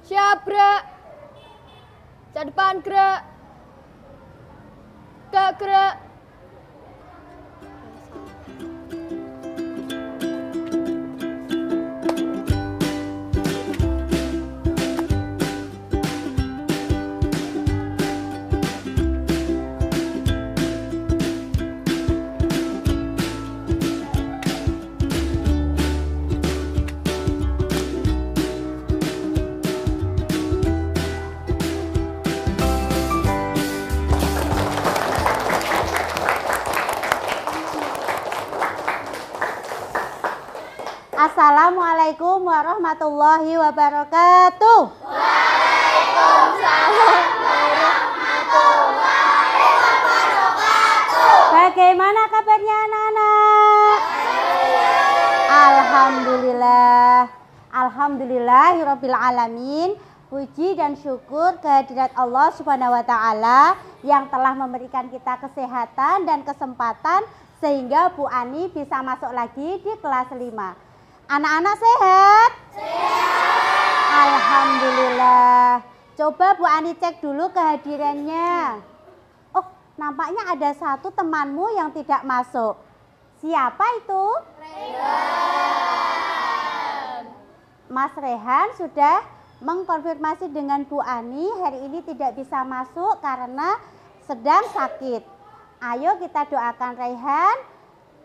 Siap gerak. Ke depan gerak. Gerak. Assalamualaikum warahmatullahi wabarakatuh. Waalaikumsalam warahmatullahi wabarakatuh. Bagaimana kabarnya anak-anak? Alhamdulillahirabbil alamin. Puji dan syukur kehadirat Allah Subhanahu wa taala yang telah memberikan kita kesehatan dan kesempatan sehingga Bu Ani bisa masuk lagi di kelas 5. Anak-anak sehat? Sehat. Alhamdulillah. Coba Bu Ani cek dulu kehadirannya. Oh, nampaknya ada satu temanmu yang tidak masuk. Siapa itu? Rehan. Mas Rehan sudah mengkonfirmasi dengan Bu Ani hari ini tidak bisa masuk karena sedang sakit. Ayo kita doakan Rehan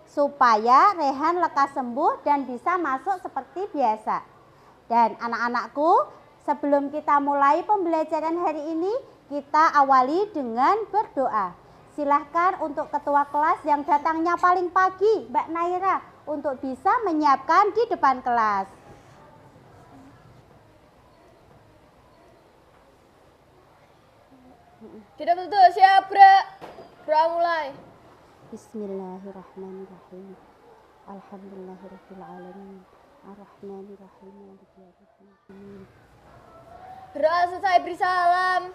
supaya Rehan lekas sembuh dan bisa masuk seperti biasa. Dan anak-anakku, sebelum kita mulai pembelajaran hari ini, kita awali dengan berdoa. Silahkan untuk ketua kelas yang datangnya paling pagi, Mbak Naira, untuk bisa menyiapkan di depan kelas. Kita betul siap gerak. Gerak mulai. Bismillahirrahmanirrahim. Alhamdulillahirabbil alamin. Arrahmanirrahim. Maliki yaumiddin. Gerak selesai beri salam.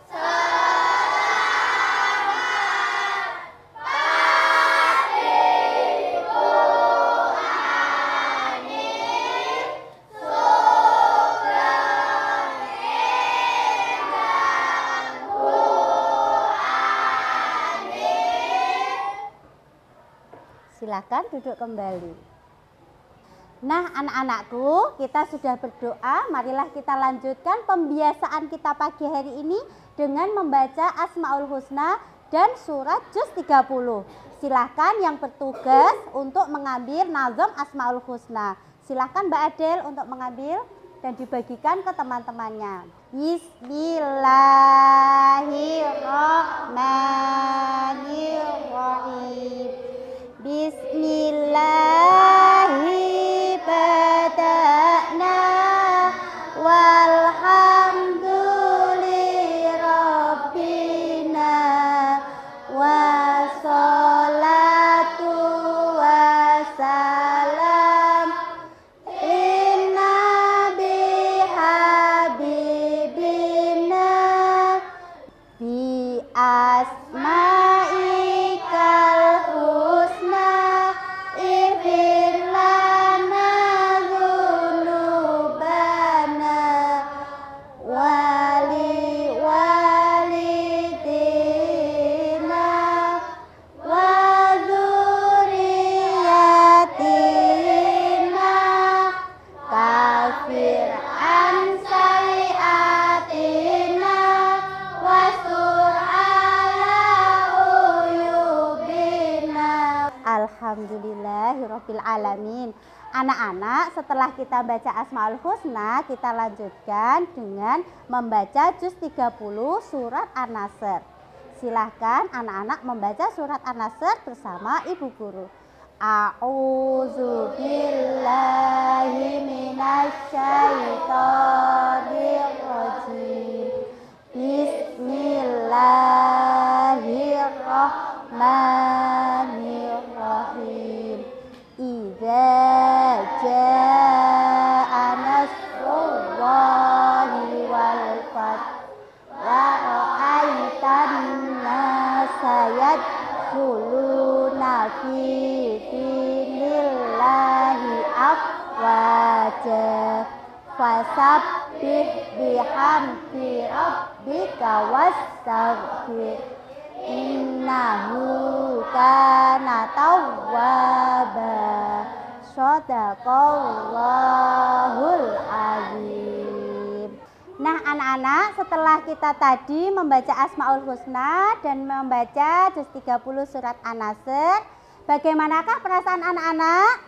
Silakan duduk kembali. Nah, anak-anakku, kita sudah berdoa. Marilah kita lanjutkan pembiasaan kita pagi hari ini dengan membaca Asmaul Husna dan surat Juz 30. Silakan yang bertugas untuk mengambil nazam Asmaul Husna. Silakan Mbak Adel untuk mengambil dan dibagikan ke teman-temannya. Bismillahirrahmanirrahim. Bismillahi bada'na walhamdulillahi wassalatu wassalam linnabi habibina bi asma'ikal husna ighfir lana dzunubana wali walidina wa dzurriyyatina kafir an sayiatina wastur ala uyubina. Alhamdulillahirabbil alamin. Anak-anak, setelah kita baca Asmaul Husna, kita lanjutkan dengan membaca Juz 30 surat An-Nasr. Silahkan anak-anak membaca surat An-Nasr bersama ibu guru. A'udzu billahi minasyaitonir rajim. Bismillahirrahmanirrahim. Idza jaa nasrullahi wal fath wa ra'aitan nasa yadkhuluna fi dinillahi afwaja fasabbih bihamdi rabbika wastaghfir innahu kana tawwaba. Shadaqallahul azim. Nah anak-anak, setelah kita tadi membaca Asmaul Husna dan membaca juz 30 surat An-Nasr, bagaimanakah perasaan anak-anak?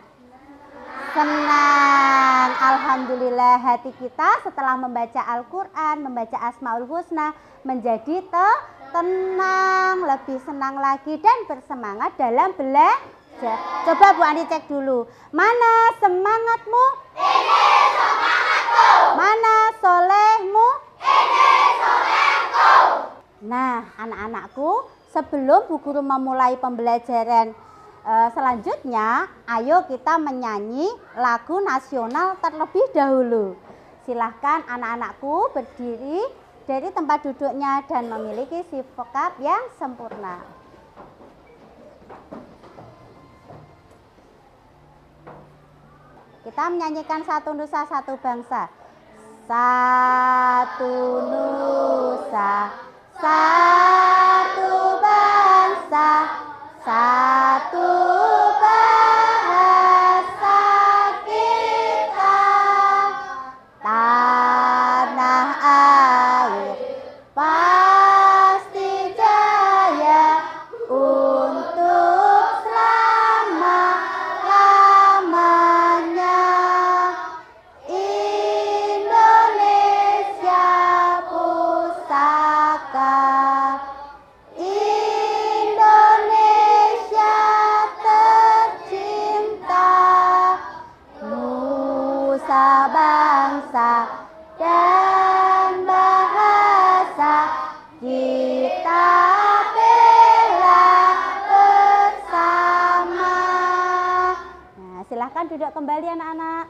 Senang. Alhamdulillah, hati kita setelah membaca Al-Quran, membaca Asmaul Husna menjadi tenang, lebih senang lagi dan bersemangat dalam belajar. Coba Bu Ani cek dulu, mana semangatmu? Ini semangatku. Mana solehmu? Ini solehku. Nah anak-anakku, sebelum Bu Guru memulai pembelajaran selanjutnya, ayo kita menyanyi lagu nasional terlebih dahulu. Silahkan anak-anakku berdiri dari tempat duduknya dan memiliki sikap yang sempurna. Kita menyanyikan Satu Nusa Satu Bangsa. Satu nusa, satu bangsa, satu bahasa kita, tanah air pasti jaya untuk selama-lamanya. Indonesia pusaka, Indonesia tercinta, nusa bangsa dan bahasa kita bela bersama. Nah, silahkan duduk kembali anak-anak.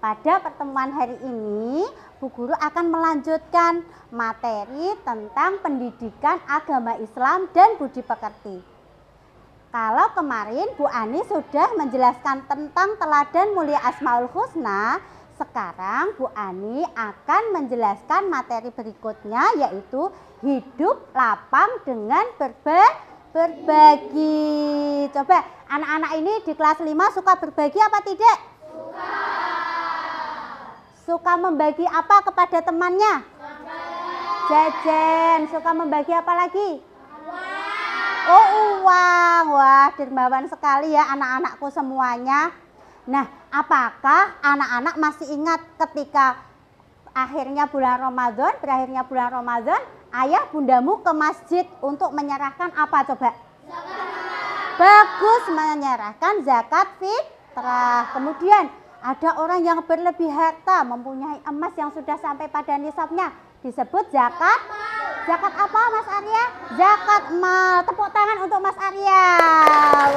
Pada pertemuan hari ini, Bu Guru akan melanjutkan materi tentang pendidikan agama Islam dan budi pekerti. Kalau kemarin Bu Ani sudah menjelaskan tentang teladan mulia Asmaul Husna, sekarang Bu Ani akan menjelaskan materi berikutnya, yaitu hidup lapang dengan berbagi. Coba anak-anak ini di kelas 5 suka berbagi apa tidak? Suka membagi apa kepada temannya? Jajan. Suka membagi apa lagi? Oh, uang. Wah, dermawan sekali ya anak-anakku semuanya. Nah, apakah anak-anak masih ingat ketika berakhirnya bulan Ramadan, ayah bundamu ke masjid untuk menyerahkan apa coba? Bagus, menyerahkan zakat fitrah. Kemudian ada orang yang berlebih harta, mempunyai emas yang sudah sampai pada nisabnya, disebut zakat. Zakat apa Mas Arya? Zakat mal. Tepuk tangan untuk Mas Arya.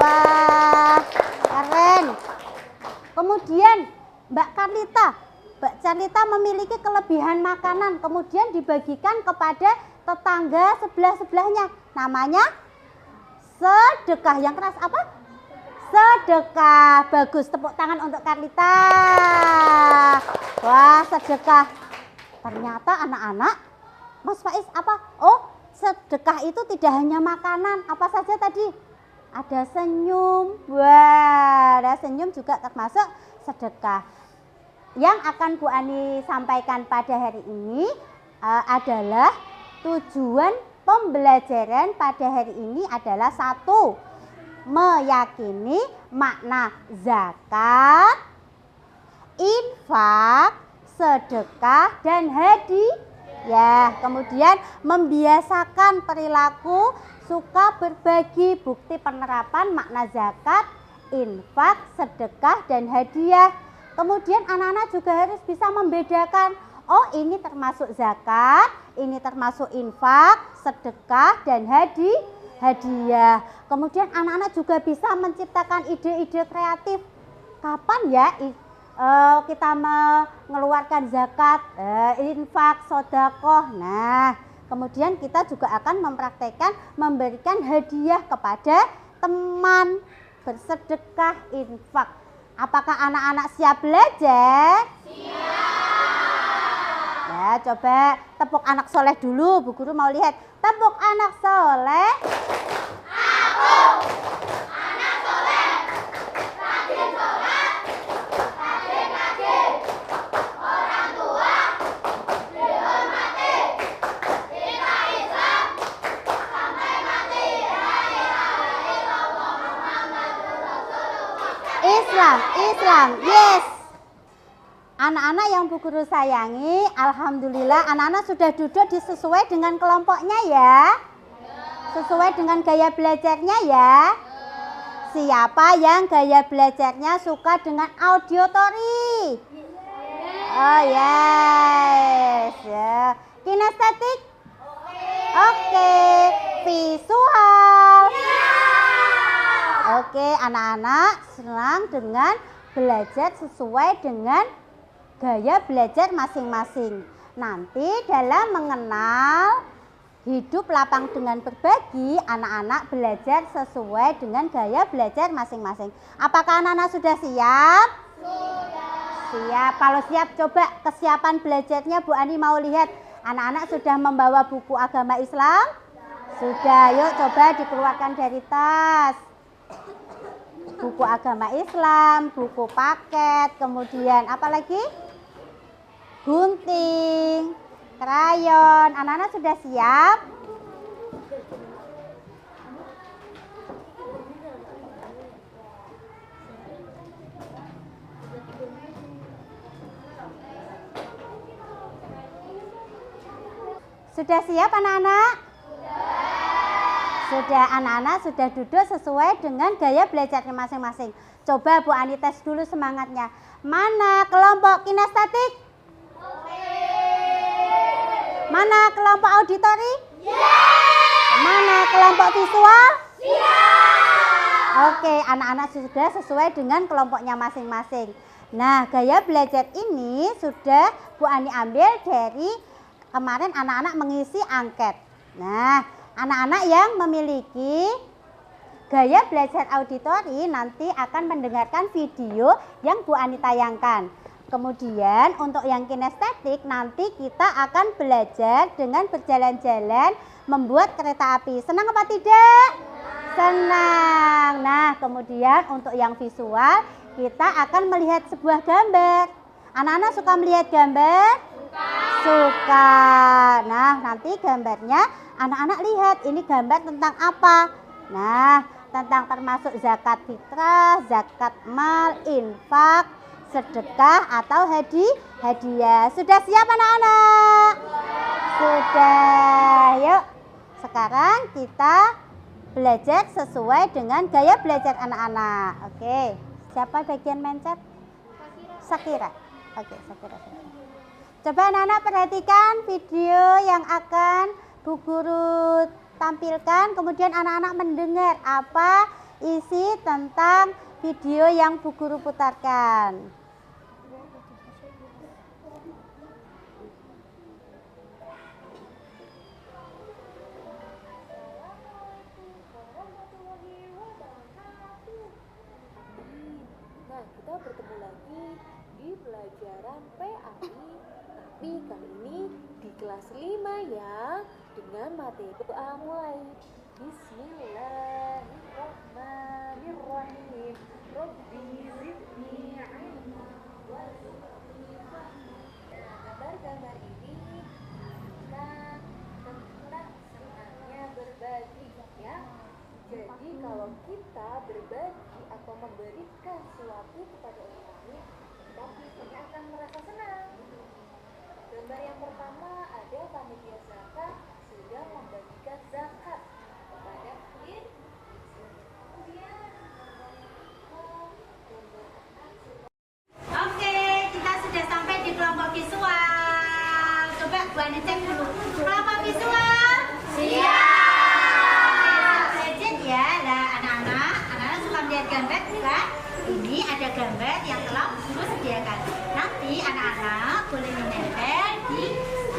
Wah, keren. Kemudian Mbak Carlita memiliki kelebihan makanan, kemudian dibagikan kepada tetangga sebelah-sebelahnya. Namanya sedekah. Yang keras apa? Sedekah. Bagus, tepuk tangan untuk Carlita. Wah, sedekah. Ternyata anak-anak, Mas Faiz apa? Oh, sedekah itu tidak hanya makanan. Apa saja tadi? Ada senyum. Wah, ada senyum juga termasuk sedekah. Yang akan Bu Ani sampaikan pada hari ini adalah tujuan pembelajaran pada hari ini adalah satu, meyakini makna zakat, infak, sedekah, dan hadiah. Kemudian membiasakan perilaku suka berbagi, bukti penerapan makna zakat, infak, sedekah, dan hadiah. Kemudian anak-anak juga harus bisa membedakan, oh ini termasuk zakat, ini termasuk infak, sedekah, dan hadiah. Kemudian anak-anak juga bisa menciptakan ide-ide kreatif. Kapan ya kita mengeluarkan zakat, infak, sedekah. Nah, kemudian kita juga akan mempraktekkan memberikan hadiah kepada teman, bersedekah, infak. Apakah anak-anak siap belajar? Ya, coba tepuk anak soleh dulu. Bu Guru mau lihat. Tepuk anak soleh. Aku, anak soleh, rajin sholat, rajin ngaji, orang tua dihormati, kita Islam sampai mati. La ilaha illallah Muhammadur Rasulullah. Islam, yes. Anak-anak yang Bu Guru sayangi, alhamdulillah anak-anak sudah duduk sesuai dengan kelompoknya ya. Sesuai dengan gaya belajarnya ya. Siapa yang gaya belajarnya suka dengan auditory? Oh yes. Ya. Kinestetik? Oke. Visual? Oke, anak-anak senang dengan belajar sesuai dengan gaya belajar masing-masing. Nanti dalam mengenal hidup lapang dengan berbagi, anak-anak belajar sesuai dengan gaya belajar masing-masing. Apakah anak-anak sudah siap? Sudah. Siap. Kalau siap, coba kesiapan belajarnya Bu Ani mau lihat. Anak-anak sudah membawa buku agama Islam? Sudah. Yuk coba dikeluarkan dari tas. Buku agama Islam, buku paket, kemudian apa lagi? Gunting, krayon. Anak-anak sudah siap? Sudah siap anak-anak? Sudah, anak-anak sudah duduk sesuai dengan gaya belajarnya masing-masing. Coba Bu Ani tes dulu semangatnya. Mana kelompok kinestetik? Mana kelompok auditory? Mana kelompok visual? Oke, anak-anak sudah sesuai dengan kelompoknya masing-masing. Nah, gaya belajar ini sudah Bu Ani ambil dari kemarin anak-anak mengisi angket. Nah, anak-anak yang memiliki gaya belajar auditory nanti akan mendengarkan video yang Bu Ani tayangkan. Kemudian untuk yang kinestetik nanti kita akan belajar dengan berjalan-jalan membuat kereta api. Senang apa tidak? Senang. Nah, kemudian untuk yang visual kita akan melihat sebuah gambar. Anak-anak suka melihat gambar? Suka. Nah, nanti gambarnya anak-anak lihat ini gambar tentang apa. Nah, tentang termasuk zakat fitrah, zakat mal, infak, sedekah atau hadiah. Sudah siap anak-anak? Sudah. Yuk, sekarang kita belajar sesuai dengan gaya belajar anak-anak. Oke, siapa bagian mencet? Sakira. Oke, Sakira. Coba anak-anak perhatikan video yang akan Bu Guru tampilkan, kemudian anak-anak mendengar apa isi tentang video yang Bu Guru putarkan. Nah, kita bertemu lagi di pelajaran PAI, tapi kali ini di kelas 5 ya, dengan materi doa mulai. Bismillahirrahmanirrahim. Rabbi zidni ilma warzuqni fahma. Gambar-gambar ini menunjukkan tentang senangnya berbagi ya. Jadi kalau kita berbagi atau memberikan sesuatu kepada orang lain, kita biasanya akan merasa senang. Gambar yang pertama ada panitia zakat sudah membagikan zakat kepada fakir. Kemudian Oke, kita sudah sampai di kelompok visual. Coba Bu Ani cek dulu. Kelompok visual? Siap. Legend ya. Nah, anak-anak suka melihat gambar bukan? Ini ada gambar yang telah Bu Guru sediakan. Nanti anak-anak boleh menempel di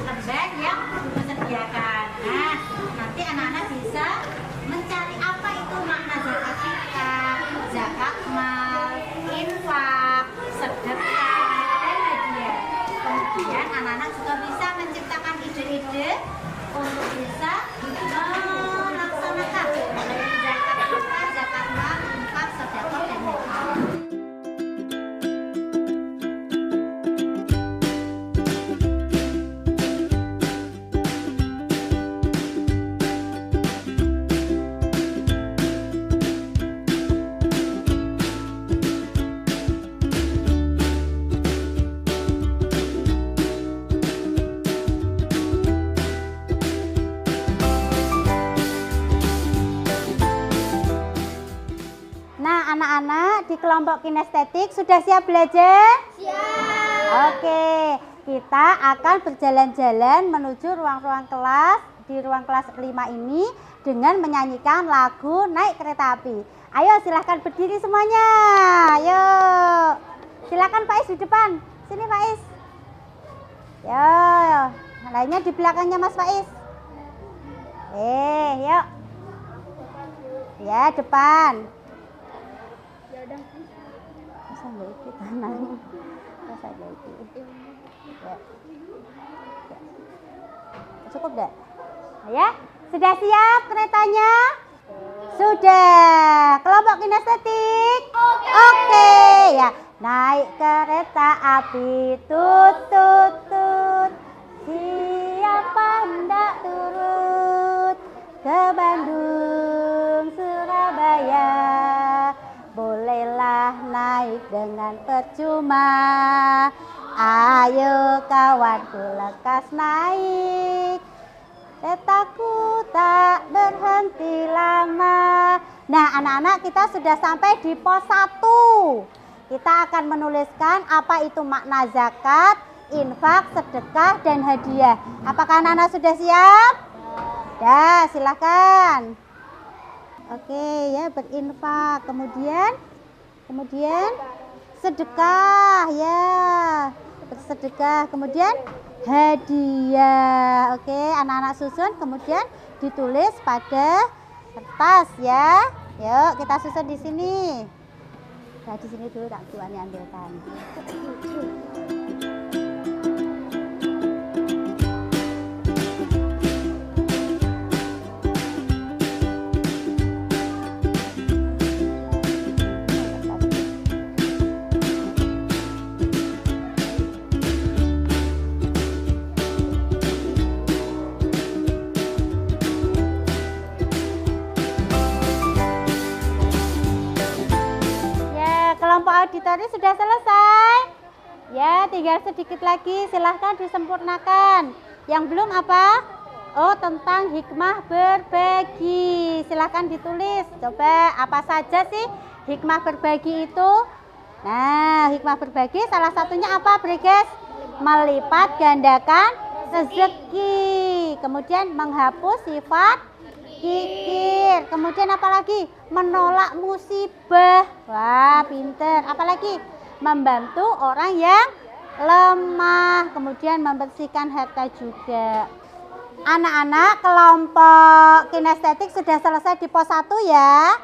lembar yang Bu Guru sediakan. Nah, nanti anak-anak bisa mencari apa itu makna zakat fitrah, zakat mal, infak. Kemudian anak-anak juga bisa menciptakan ide-ide untuk bisa melaksanakan mulai zakat fitrah, zakat mal, infak, sedekah dan lain-lain. Nah, anak-anak di kelompok kinestetik sudah siap belajar? Siap. Oke, kita akan berjalan-jalan menuju ruang-ruang kelas di ruang kelas 5 ini dengan menyanyikan lagu Naik Kereta Api. Ayo silahkan berdiri semuanya. Ayo. Silakan Pak Is di depan. Sini Pak Is. Yo, lainnya di belakangnya Mas Pak Is. Yuk. Ya, depan. Masa nggak ikut tanah? Masa nggak ikut? Ya. Cukup deh. Ya, sudah siap keretanya? Sudah. Kelompok kinestetik? Oke. Ya, naik kereta api tut tut tut. Siapa hendak turut ke Bandung, Surabaya? Bolehlah naik dengan percuma. Ayo kawanku lekas naik, keretaku tak berhenti lama. Nah anak-anak, kita sudah sampai di pos 1. Kita akan menuliskan apa itu makna zakat, infak, sedekah, dan hadiah. Apakah anak-anak sudah siap? Ya, silakan. Oke ya, berinfak, kemudian sedekah ya, bersedekah, kemudian hadiah. Oke, anak-anak susun, kemudian ditulis pada kertas ya. Yuk kita susun di sini. Nah di sini dulu tak Tuan ambilkan. Kelompok auditori sudah selesai. Ya, tinggal sedikit lagi, silahkan disempurnakan. Yang belum apa? Oh, tentang hikmah berbagi. Silahkan ditulis. Coba apa saja sih hikmah berbagi itu? Nah, hikmah berbagi salah satunya apa, Breges? Melipat gandakan rezeki. Kemudian menghapus sifat kikir. Kemudian apa lagi? Menolak musibah. Wah, pinter. Apalagi? Membantu orang yang lemah. Kemudian membersihkan harta juga. Anak-anak kelompok kinestetik sudah selesai di pos 1 ya?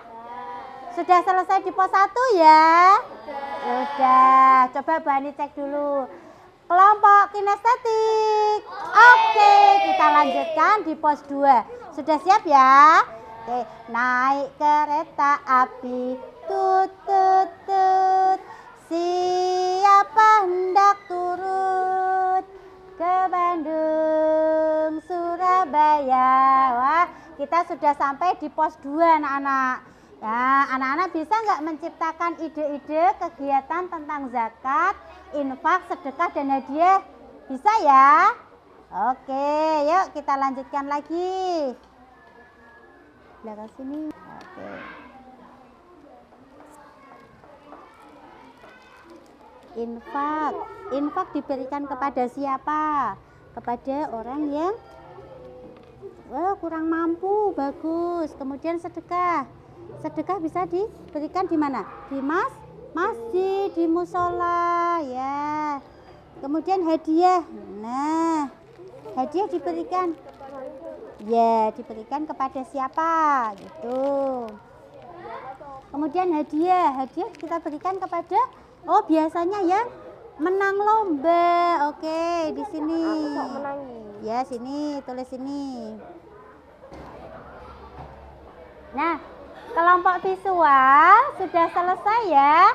Sudah selesai di pos 1 ya? Sudah. Coba Bani cek dulu. Kelompok kinestetik. Oke, kita lanjutkan di pos 2. Sudah siap ya? Oke, naik kereta api tut tut tut. Siapa hendak turut ke Bandung, Surabaya? Wah, kita sudah sampai di pos 2 anak-anak. Ya, anak-anak bisa nggak menciptakan ide-ide kegiatan tentang zakat, infak, sedekah, dan hadiah? Bisa ya? Oke, yuk kita lanjutkan lagi. Belakang sini. Oke. Infak. Infak diberikan kepada siapa? Kepada orang yang kurang mampu. Bagus. Kemudian sedekah. Sedekah bisa diberikan di mana? Di masjid, di musola, ya. Kemudian hadiah. Nah, hadiah diberikan, ya, diberikan kepada siapa, gitu. Kemudian hadiah kita berikan kepada, biasanya ya menang lomba. Oke, di sini. Aku sok menangi. Ya, sini, tulis sini. Nah, kelompok visual sudah selesai ya?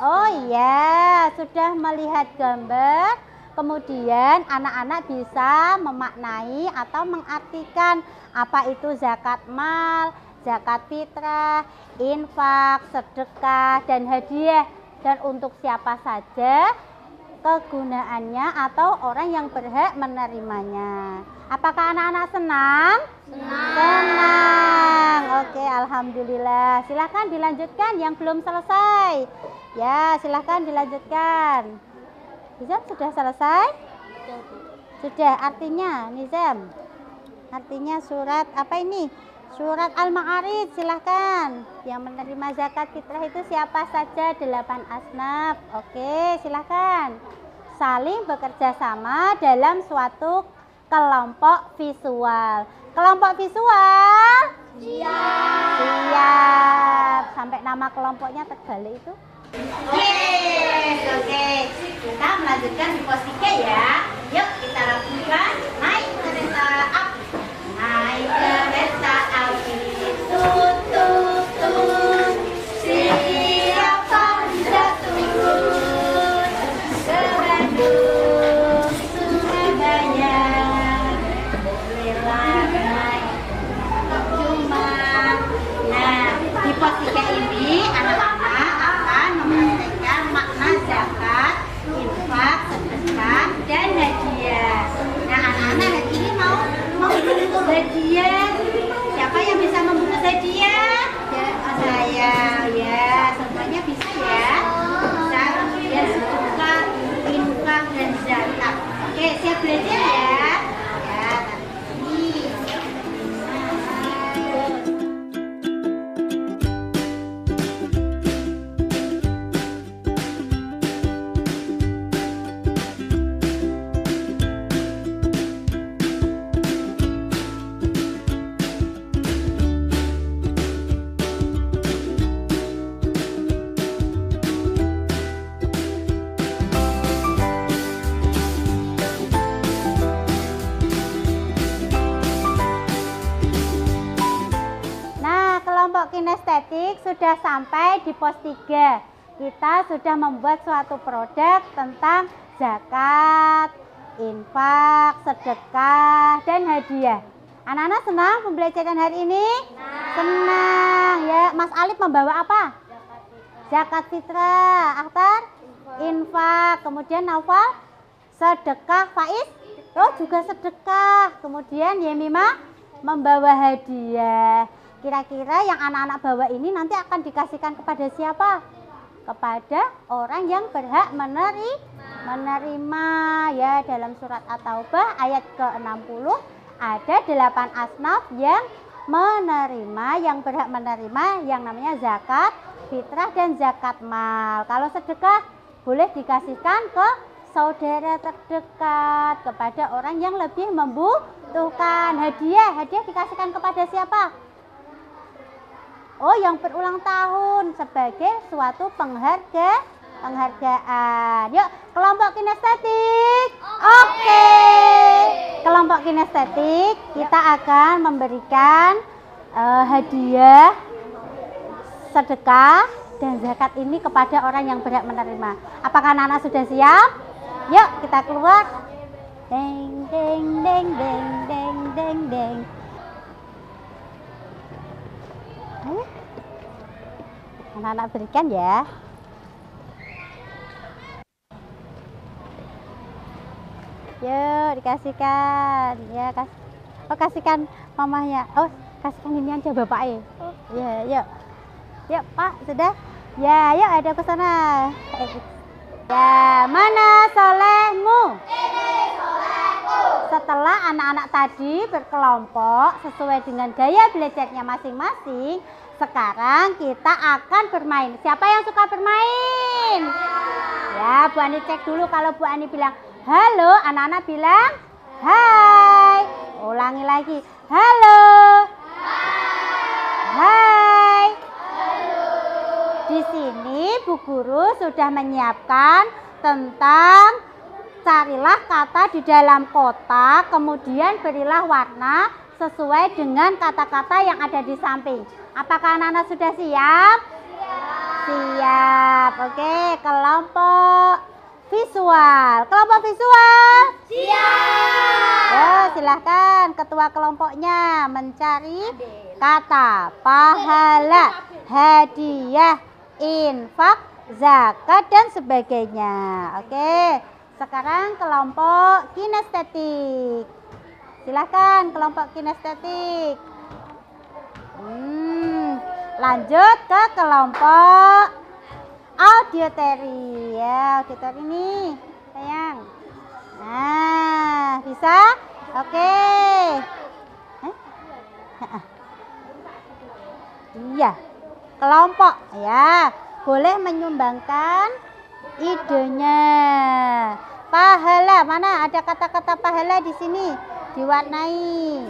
Oh iya, sudah melihat gambar. Kemudian anak-anak bisa memaknai atau mengartikan apa itu zakat mal, zakat fitrah, infak, sedekah, dan hadiah. Dan untuk siapa saja kegunaannya atau orang yang berhak menerimanya. Apakah anak-anak senang? Senang. Oke, alhamdulillah. Silahkan dilanjutkan yang belum selesai. Ya, silahkan dilanjutkan. Nizam sudah selesai? Sudah, artinya Nizam. Artinya surat apa ini? Surat Al-Ma'arij, silahkan. Yang menerima zakat fitrah itu siapa saja? 8 asnaf. Oke, silahkan. Saling bekerja sama dalam suatu kelompok visual. Kelompok visual? Siap. Siap. Sampai nama kelompoknya terbalik itu. Oke. Kita melanjutkan di pos 3 ya. Yuk kita lakukan. Naik kereta api. Naik kereta api. Tut tut tut. Siapa hendak turun ke Bandung, Surabaya. Rela naik cuma. Nah, di pos 3 ini anak-anak akan mempraktekkan makna zakat, infak, sedekah, dan hadiah. Nah, anak-anak hari ini mau membungkus hadiah. Siapa yang bisa membungkus hadiah? Ya, saya. Ya, semuanya bisa ya. Bisa hadiah, sedekah, infak, dan zakat. Oke, siap belajar ya. Ya, ini. Kelompok kinestetik sudah sampai di pos 3. Kita sudah membuat suatu produk tentang zakat, infak, sedekah, dan hadiah. Anak-anak senang pembelajaran hari ini? Senang ya. Mas Alif membawa apa? Zakat fitrah. Akhtar? Infak. Kemudian Naufal? Sedekah. Faiz? Oh, juga sedekah. Kemudian Yemima membawa hadiah. Kira-kira yang anak-anak bawa ini nanti akan dikasihkan kepada siapa? Kepada orang yang berhak menerima ya. Dalam surat At-Taubah ayat ke-60 ada 8 asnaf yang menerima, yang berhak menerima yang namanya zakat, fitrah, dan zakat mal. Kalau sedekah boleh dikasihkan ke saudara terdekat, kepada orang yang lebih membutuhkan. Hadiah dikasihkan kepada siapa? Oh, yang berulang tahun sebagai suatu penghargaan. Yuk, kelompok kinestetik. Oke. Kelompok kinestetik kita akan memberikan hadiah, sedekah, dan zakat ini kepada orang yang berhak menerima. Apakah anak-anak sudah siap? Yuk, kita keluar. Deng deng deng deng deng deng deng. Anak-anak berikan ya. Yuk dikasihkan ya. Kasihkan mamahnya. Oh, kasihkan ini aja bapaknya. Ya, yuk. Yuk Pak, sudah. Ya, yuk ada ke sana. Ya, mana solehmu? Ini solehku. Setelah anak-anak tadi berkelompok sesuai dengan gaya belajarnya masing-masing, sekarang kita akan bermain. Siapa yang suka bermain? Ya, Bu Ani cek dulu. Kalau Bu Ani bilang halo, anak-anak bilang hai. Ulangi lagi. Halo. Hai. Di sini Bu Guru sudah menyiapkan tentang carilah kata di dalam kotak, kemudian berilah warna sesuai dengan kata-kata yang ada di samping. Apakah anak-anak sudah siap? Siap. Oke, kelompok visual. Kelompok visual? Siap. Ya, silahkan ketua kelompoknya mencari kata pahala, hadiah, infak, zakat, dan sebagainya. Oke, sekarang kelompok kinestetik. Silahkan kelompok kinestetik. Lanjut ke kelompok auditory. Ya, auditory nih, sayang. Nah, bisa? Oke. Iya, kelompok ya, boleh menyumbangkan idenya. Pahala, mana ada kata-kata pahala di sini? Diwarnai.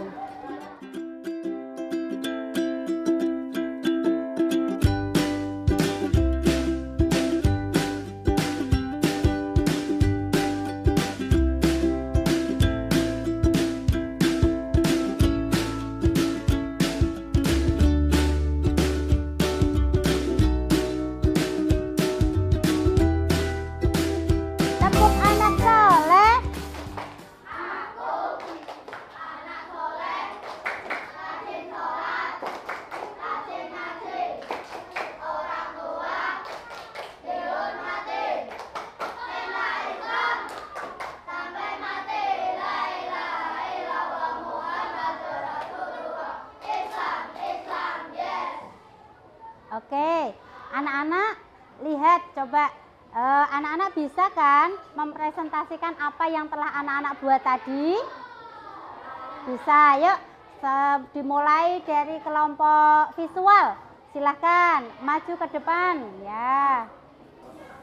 Tepuk anak soleh. Oke, anak-anak lihat coba, anak-anak bisa kan mempresentasikan apa yang telah anak-anak buat tadi? Bisa, yuk dimulai dari kelompok visual. Silahkan maju ke depan ya.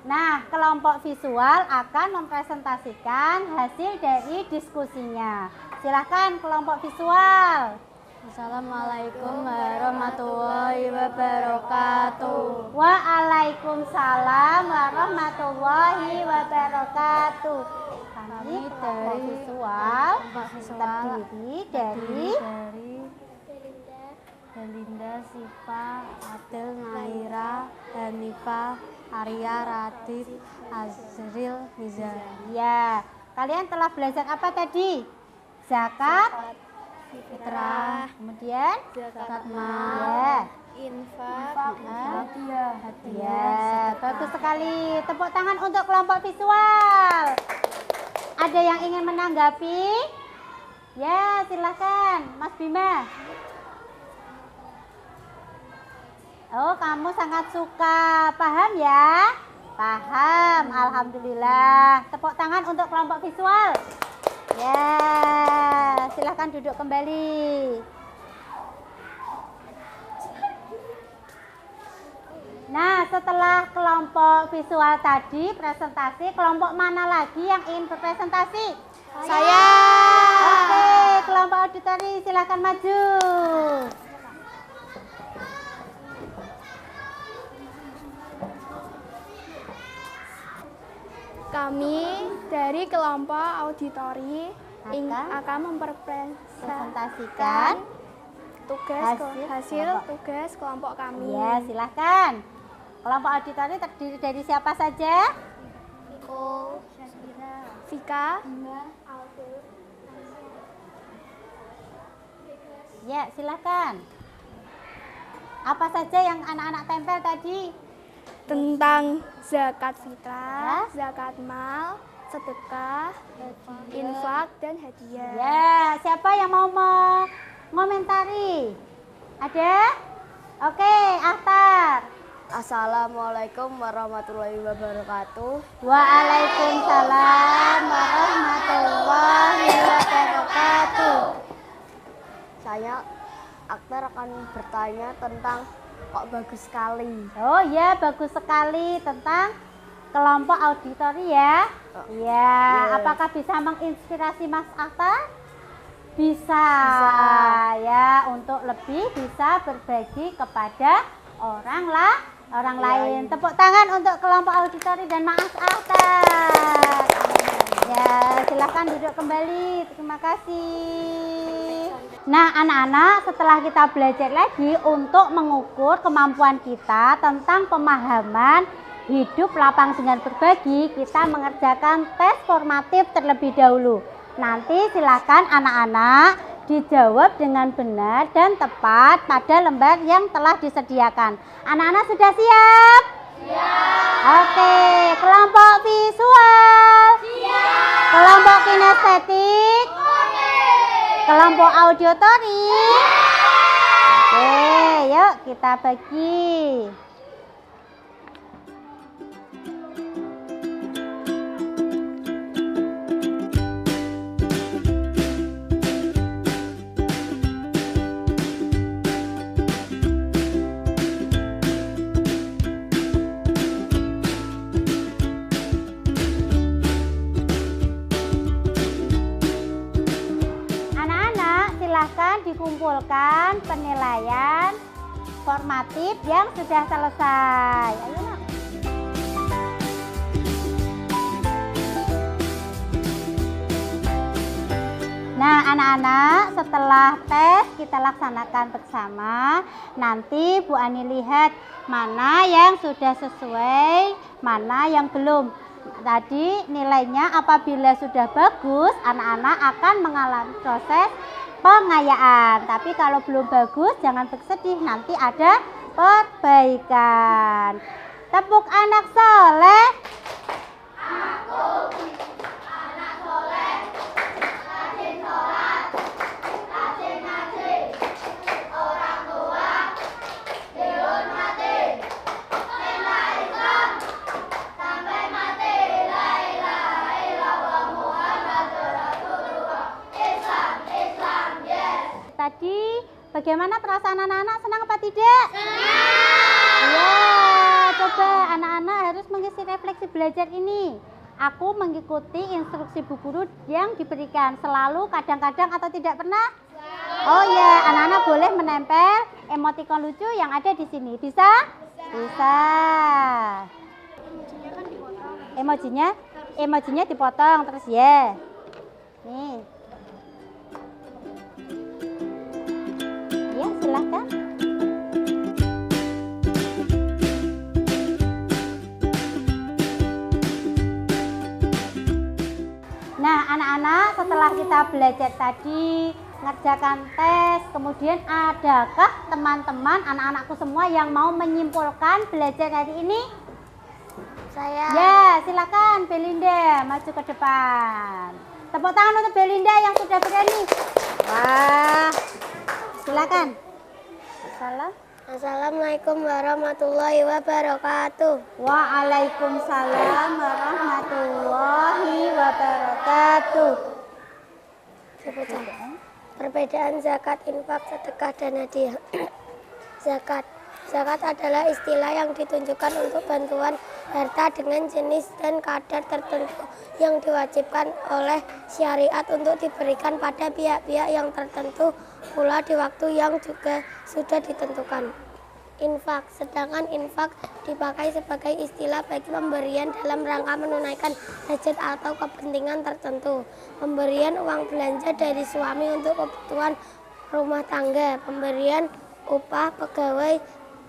Nah, kelompok visual akan mempresentasikan hasil dari diskusinya. Silahkan kelompok visual. Assalamualaikum warahmatullahi wabarakatuh. Waalaikumsalam warahmatullahi wabarakatuh. Kami kelompok visual terdiri dari Belinda, Siva, Adel, Naira, Hanifah, Arya, Radit, Azril, Nizar. ya. Kalian telah belajar apa tadi? Zakat, fitrah, kemudian Zakat ya. infak, Ya, bagus sekali. Tepuk tangan untuk kelompok visual. Ada yang ingin menanggapi? Ya, silahkan, Mas Bima. Oh, kamu sangat suka. Paham ya? Paham, alhamdulillah. Tepuk tangan untuk kelompok visual. Ya, silahkan duduk kembali. Nah, setelah kelompok visual tadi presentasi, kelompok mana lagi yang ingin berpresentasi? Saya. Oke, kelompok auditory silahkan maju. Kami dari kelompok auditori akan mempresentasikan hasil tugas kelompok kami. Ya, silahkan. Kelompok auditori terdiri dari siapa saja? Vika, Ya, silahkan. Apa saja yang anak-anak tempel tadi? tentang zakat fitrah, zakat mal, sedekah, infak, dan hadiah. Ya, siapa yang mau mengomentari? Ada? Oke, Ahtar. Assalamualaikum warahmatullahi wabarakatuh. Waalaikumsalam warahmatullahi wabarakatuh. Saya Akbar akan bertanya tentang kok bagus sekali. Oh ya, bagus sekali tentang kelompok auditori ya. Ya, apakah bisa menginspirasi Mas Akbar? Bisa. Ya, untuk lebih bisa berbagi kepada orang orang lain. Tepuk tangan untuk kelompok auditori dan Mas Ahtar. Ya, silahkan duduk kembali. Terima kasih. Nah, anak-anak, setelah kita belajar lagi untuk mengukur kemampuan kita tentang pemahaman hidup lapang dengan berbagi, kita mengerjakan tes formatif terlebih dahulu. Nanti silahkan anak-anak dijawab dengan benar dan tepat pada lembar yang telah disediakan. Anak-anak sudah siap? Siap. Oke, kelompok visual. Siap. Kelompok kinestetik. Oke. Kelompok auditory. Oke, yuk kita bagi. Silahkan dikumpulkan penilaian formatif yang sudah selesai. Ayo, Nak. Nah, anak-anak, setelah tes kita laksanakan bersama. Nanti Bu Ani lihat mana yang sudah sesuai, mana yang belum. Tadi nilainya apabila sudah bagus, anak-anak akan mengalami proses pengayaan. Tapi kalau belum bagus, jangan bersedih, nanti ada perbaikan. Tepuk anak soleh. Aku anak soleh, rajin sholat, rajin ngaji, orang tua dihormati, bela Islam sampai mati, la ilaha illallah Muhammadur Rasulullah. Islam, Islam, yes. Tadi bagaimana perasaan anak-anak, senang apa tidak? Senang. Ya, coba anak-anak harus mengisi refleksi belajar ini. Aku mengikuti instruksi bu guru yang diberikan selalu, kadang-kadang atau tidak pernah? Oh ya, anak-anak boleh menempel emotikon lucu yang ada di sini. Bisa? Bisa. Emojinya dipotong terus ya. Nih. Ya, silahkan. Nah, anak-anak, setelah kita belajar tadi, ngerjakan tes, kemudian adakah teman-teman, anak-anakku semua yang mau menyimpulkan belajar hari ini? Saya. Ya, silakan Belinda maju ke depan. Tepuk tangan untuk Belinda yang sudah berani. Wah, silakan. Assalamualaikum warahmatullahi wabarakatuh. Waalaikumsalam warahmatullahi wabarakatuh. Perbedaan zakat, infak, sedekah, dan hadiah. Zakat adalah istilah yang ditunjukkan untuk bantuan harta dengan jenis dan kadar tertentu yang diwajibkan oleh syariat untuk diberikan pada pihak-pihak yang tertentu pula di waktu yang juga sudah ditentukan. Infak, sedangkan infak dipakai sebagai istilah bagi pemberian dalam rangka menunaikan hajat atau kepentingan tertentu. Pemberian uang belanja dari suami untuk kebutuhan rumah tangga, pemberian upah pegawai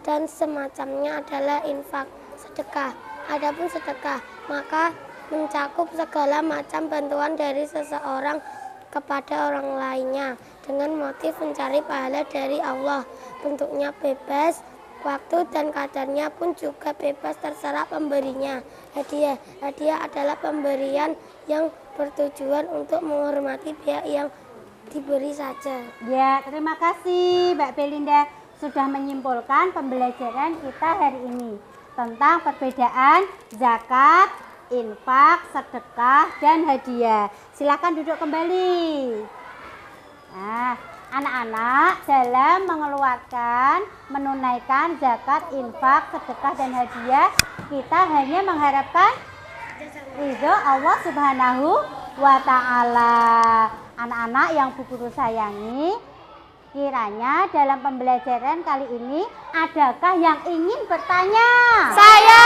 dan semacamnya adalah infak. Sedekah, adapun sedekah maka mencakup segala macam bantuan dari seseorang kepada orang lainnya dengan motif mencari pahala dari Allah. Bentuknya bebas, waktu dan kadarnya pun juga bebas terserah pemberinya. Hadiah adalah pemberian yang bertujuan untuk menghormati pihak yang diberi saja. Ya, terima kasih Mbak Belinda sudah menyimpulkan pembelajaran kita hari ini tentang perbedaan zakat, infak, sedekah, dan hadiah. Silakan duduk kembali. Nah, anak-anak dalam mengeluarkan, menunaikan zakat, infak, sedekah, dan hadiah, kita hanya mengharapkan ridho Allah Subhanahu wa Ta'ala. Anak-anak yang Bu Guru sayangi, Kiranya dalam pembelajaran kali ini adakah yang ingin bertanya? Saya.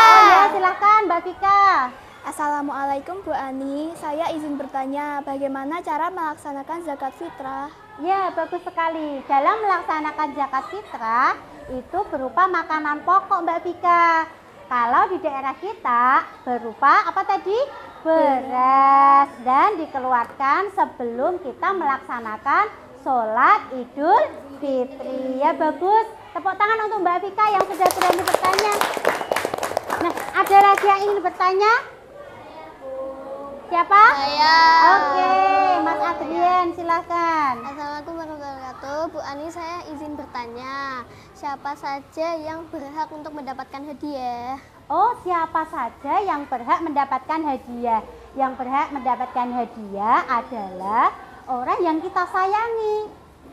Oh ya, silahkan Mbak Vika. Assalamualaikum Bu Ani, saya izin bertanya bagaimana cara melaksanakan zakat fitrah? Ya, bagus sekali. Dalam melaksanakan zakat fitrah itu berupa makanan pokok Mbak Vika. Kalau di daerah kita berupa apa tadi? Beras, dan dikeluarkan sebelum kita melaksanakan sholat Idul Fitri. Ya, bagus. Tepuk tangan untuk Mbak Vika yang sudah berani bertanya. Nah, ada lagi yang ingin bertanya? Siapa? Saya. Oke, Mas Adrian silahkan. Assalamualaikum warahmatullahi wabarakatuh. Bu Ani, saya izin bertanya, siapa saja yang berhak untuk mendapatkan hadiah? Oh, siapa saja yang berhak mendapatkan hadiah? Yang berhak mendapatkan hadiah adalah orang yang kita sayangi,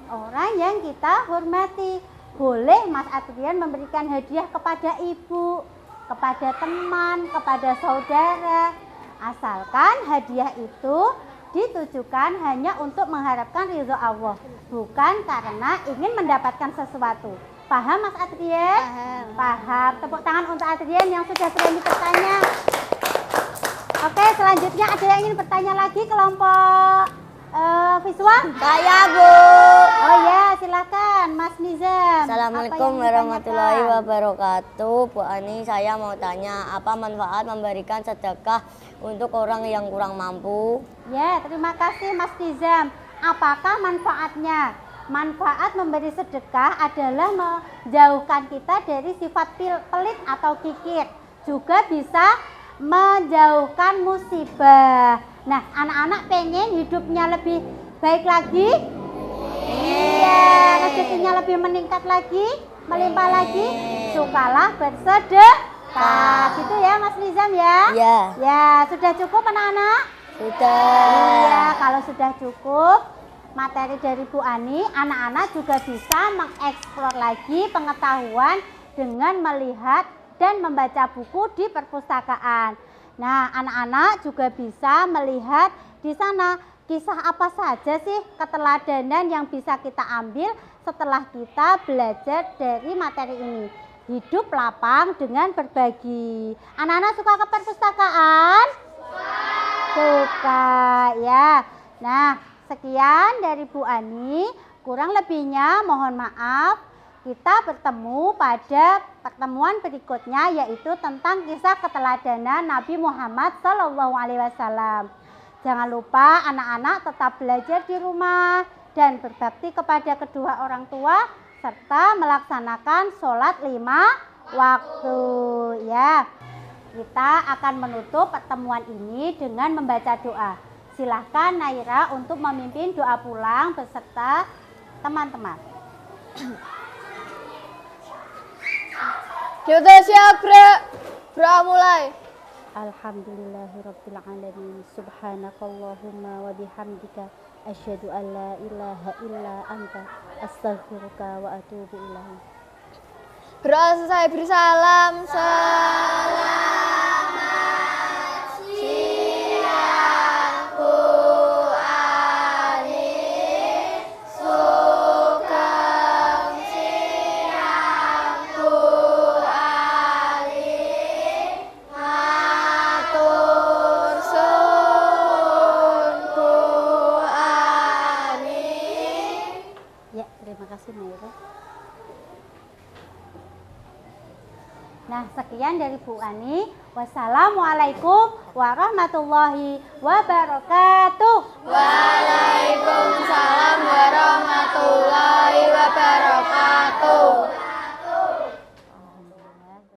orang yang kita hormati. Boleh Mas Adrian memberikan hadiah kepada ibu, kepada teman, kepada saudara. Asalkan hadiah itu ditujukan hanya untuk mengharapkan ridho Allah, bukan karena ingin mendapatkan sesuatu. Paham Mas Adrian? Paham. Tepuk tangan untuk Adrian yang sudah berani bertanya. Oke, selanjutnya ada yang ingin bertanya lagi kelompok visual? Saya, Bu. Oh ya, silakan Mas Nizam. Assalamualaikum warahmatullahi wabarakatuh. Bu Ani, saya mau tanya, apa manfaat memberikan sedekah untuk orang yang kurang mampu? Ya, terima kasih Mas Nizam. Apakah manfaatnya? Manfaat memberi sedekah adalah menjauhkan kita dari sifat pelit atau kikir. Juga bisa menjauhkan musibah. Nah, anak-anak pengen hidupnya lebih baik lagi? Iya, rezekinya lebih meningkat lagi, melimpah lagi. Sukalah bersedekah. Gitu ya Mas Nizam ya? Iya. Ya, sudah cukup anak-anak? Sudah. Iya, kalau sudah cukup materi dari Bu Ani, anak-anak juga bisa mengeksplor lagi pengetahuan dengan melihat dan membaca buku di perpustakaan. Nah, anak-anak juga bisa melihat di sana kisah apa saja sih keteladanan yang bisa kita ambil setelah kita belajar dari materi ini. Hidup lapang dengan berbagi. Anak-anak suka ke perpustakaan? Suka ya. Nah, sekian dari Bu Ani. Kurang lebihnya mohon maaf. Kita bertemu pada pertemuan berikutnya, yaitu tentang kisah keteladanan Nabi Muhammad SAW. Jangan lupa anak-anak tetap belajar di rumah dan berbakti kepada kedua orang tua serta melaksanakan sholat 5 waktu ya. Kita akan menutup pertemuan ini dengan membaca doa. Silahkan Naira untuk memimpin doa pulang beserta teman-teman. Kita siap, mulai. Alhamdulillahirrabbilalamin. Subhanakallahumma wa bihamdika asyhadu an la ilaha illa anta astaghfiruka wa atubu ilaik. Selesai bersalam. Nah, sekian dari Bu Ani. Wassalamualaikum warahmatullahi wabarakatuh.